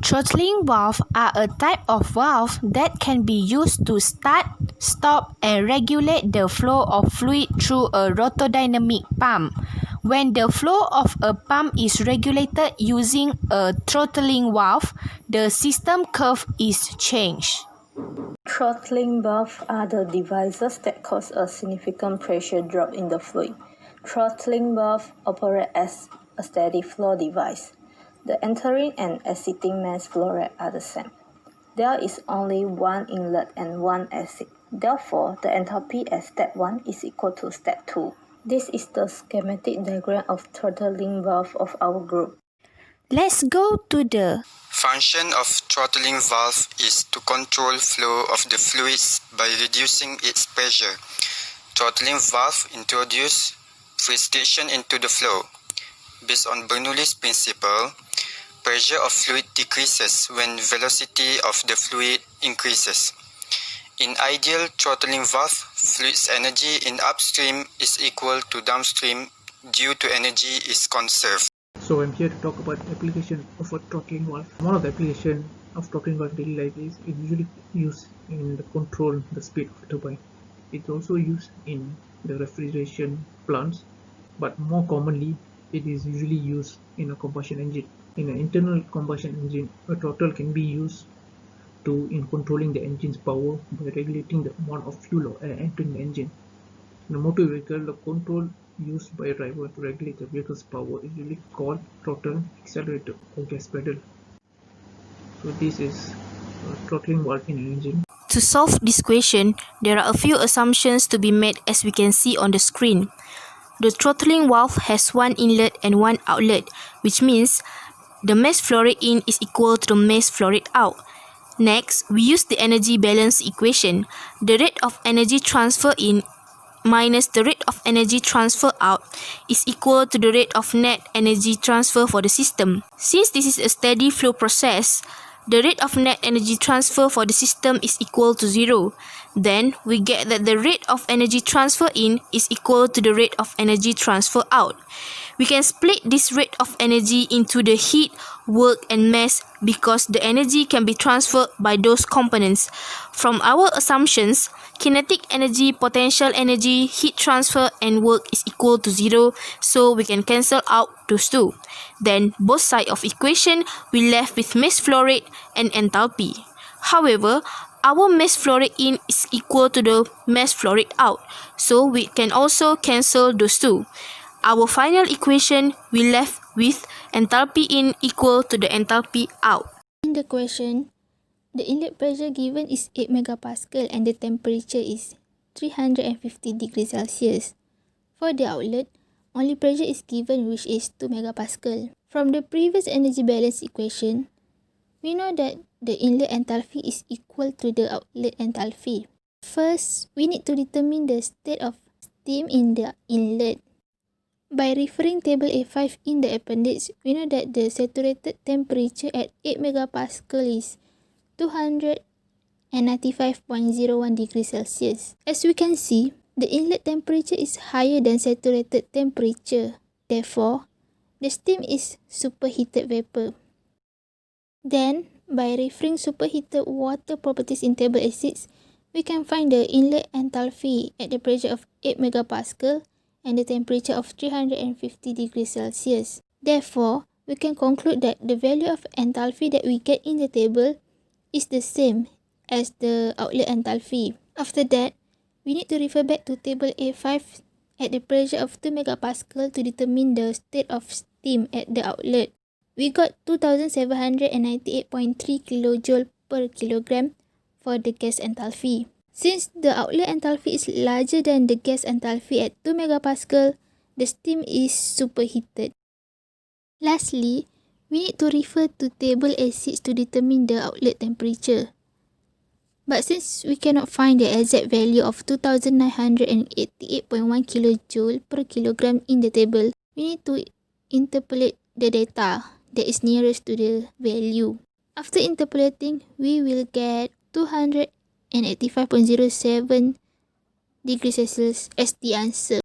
Throttling valves are a type of valve that can be used to start, stop and regulate the flow of fluid through a rotodynamic pump. When the flow of a pump is regulated using a throttling valve, the system curve is changed. Throttling valves are the devices that cause a significant pressure drop in the fluid. Throttling valves operate as a steady flow device. The entering and exiting mass flow rate are the same. There is only one inlet and one exit. Therefore, the enthalpy at step 1 is equal to step 2. This is the schematic diagram of throttling valve of our group. Let's go to the function of throttling valve is to control flow of the fluids by reducing its pressure. Throttling valve introduce restriction into the flow. Based on Bernoulli's principle, pressure of fluid decreases when velocity of the fluid increases. In ideal throttling valve, fluid's energy in upstream is equal to downstream due to energy is conserved. So I'm here to talk about the application of a throttling valve. One of the application of throttling valve in daily life is it usually used in the control the speed of turbine. It's also used in the refrigeration plants, but more commonly it is usually used in a combustion engine. In an internal combustion engine, a throttle can be used in controlling the engine's power by regulating the amount of fuel or air entering the engine. In a motor vehicle, the control used by a driver to regulate the vehicle's power is usually called throttle, accelerator or gas pedal. So this is a throttling valve in an engine. To solve this question, there are a few assumptions to be made as we can see on the screen. The throttling valve has one inlet and one outlet, which means the mass flow rate in is equal to the mass flow rate out. Next, we use the energy balance equation. The rate of energy transfer in minus the rate of energy transfer out is equal to the rate of net energy transfer for the system. Since this is a steady flow process, the rate of net energy transfer for the system is equal to 0. Then, we get that the rate of energy transfer in is equal to the rate of energy transfer out. We can split this rate of energy into the heat, work and mass because the energy can be transferred by those components. From our assumptions, kinetic energy, potential energy, heat transfer and work is equal to 0, so we can cancel out those two. Then, both sides of equation, we left with mass flow rate and enthalpy. However, our mass flow rate in is equal to the mass flow rate out, so we can also cancel those two. Our final equation, we left with enthalpy in equal to the enthalpy out. In the question, the inlet pressure given is 8 megapascal and the temperature is 350 degrees Celsius. For the outlet, only pressure is given which is 2 megapascal. From the previous energy balance equation, we know that the inlet enthalpy is equal to the outlet enthalpy. First, we need to determine the state of steam in the inlet. By referring table A5 in the appendix, we know that the saturated temperature at 8 megapascal is 295.01 degrees Celsius. As we can see, the inlet temperature is higher than saturated temperature. Therefore, the steam is superheated vapor. Then, by referring superheated water properties in table A6, we can find the inlet enthalpy at the pressure of 8 megapascal and the temperature of 350 degrees Celsius. Therefore, we can conclude that the value of enthalpy that we get in the table is the same as the outlet enthalpy. After that, we need to refer back to table A5 at the pressure of 2 megapascal to determine the state of steam at the outlet. We got 2798.3 kilojoule per kilogram for the gas enthalpy. Since the outlet enthalpy is larger than the gas enthalpy at 2 megapascal, the steam is superheated. Lastly, we need to refer to table A6 to determine the outlet temperature. But since we cannot find the exact value of 2988.1 kilojoule per kilogram in the table, we need to interpolate the data that is nearest to the value. After interpolating, we will get 285.07 degrees Celsius as the answer.